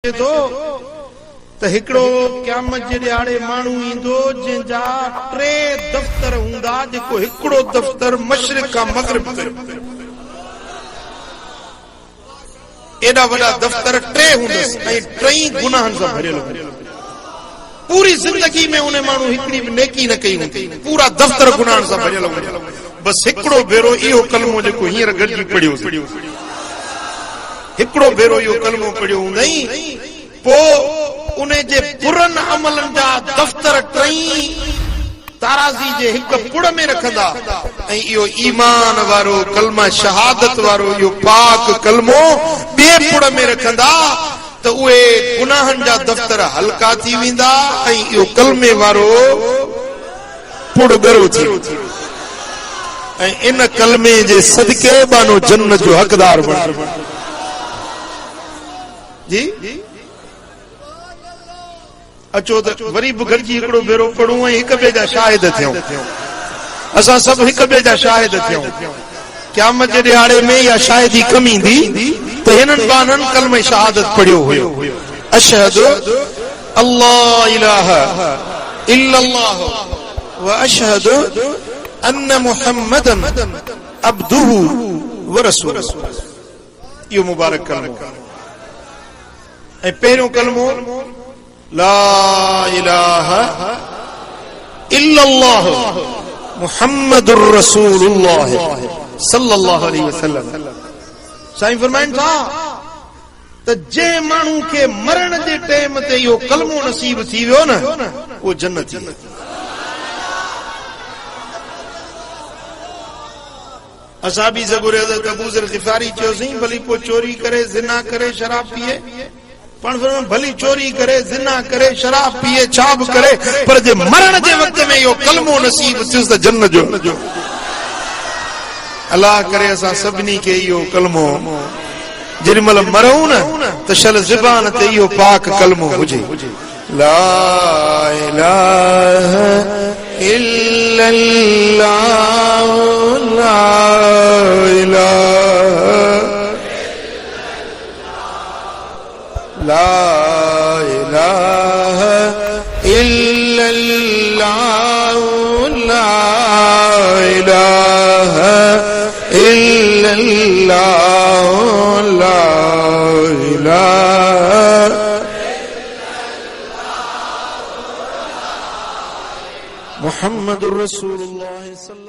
अचे थो त हिकिड़ो क़यामत जे ॾियारे माण्हू ईंदो जंहिंजा 3 दफ़्तर हूंदा, जेको हिकिड़ो दफ़्तर मशरिक़ खां मग़रिब ताईं, एॾा वॾा दफ़्तर 3 हूंदसि ऐं 3 गुनाहनि सां भरियल हूंदा। पूरी ज़िंदगी में उन माण्हू हिकिड़ी बि नेकी न कई हूंदी, पूरा दफ़्तर गुनाहनि सां भरियल हूंदा। बस हिकिड़ो भेरो इहो कलमो जेको हींअर गॾिजी पढ़ियो, हिकिड़ो भेरो इहो कलमो पढ़ियो हूंदई, पोइ उन जे पुरनि अमलनि जा दफ़्तर 3 ताराज़ी जे हिक पुड़ में रखंदा ऐं इहो ईमान वारो कलमा शहादत वारो इहो पाक कलमो ॿिए पुड़ में रखंदा त उहे गुनाहनि जा दफ़्तर हल्का थी वेंदा ऐं इहो कलमे वारो पुड़ ॻरो थी वेंदो ऐं इन कलमे जे सदके बानो जन्नत जो हक़दार बणिजो। जी अचो त वरी बि गॾिजी हिकिड़ो भेरो पढ़ूं ऐं हिक ॿिए जा शाहिद थियूं। असां सभु हिक ॿिए जा शाहिद थियूं। क़यामत जे ॾियारे में या शाहिदी कम ईंदी त हिननि बाननि कलमे शहादत पढ़ियो हुयो, अशहदु अल्लाह इलाहा इल्लल्लाह व अशहदु अन्न मुहम्मदन अब्दुहु व रसूलुहु। इहो मुबारक कलमो। ऐं पहिरियों कलमो ला इलाहा इल्लल्लाह मुहम्मदुर रसूलुल्लाह सल्लल्लाहु अलैहि वसल्लम। साईं फरमाइनि था त जे माण्हू खे मरण जे टाइम ते इहो कलमो नसीब थी वियो न, उहो जन्नती। असाबी ज़गुरे हज़रत अबू ज़र ग़िफ़ारी चयोसीं भली पोइ चोरी करे, ज़िना करे, शराब पिए, पण भली चोरी करे, ज़िना करे, शराब पिए, छा बि करे, पर जे मरण जे वक़्त में इहो कलमो नसीब थियुसि त जन्नत जो। अल्लाह करे असां सभिनी खे इहो कलमो जेॾी महिल मरूं न त शल ज़ुबान ते इहो पाक कलमो हुजे, ला इलाहा इल्लल्लाह ला इलाहा ला इलाहा इल्लल्लाह ला इलाहा इल्लल्लाह ला इलाहा मुहम्मदुर रसूलुल्लाह।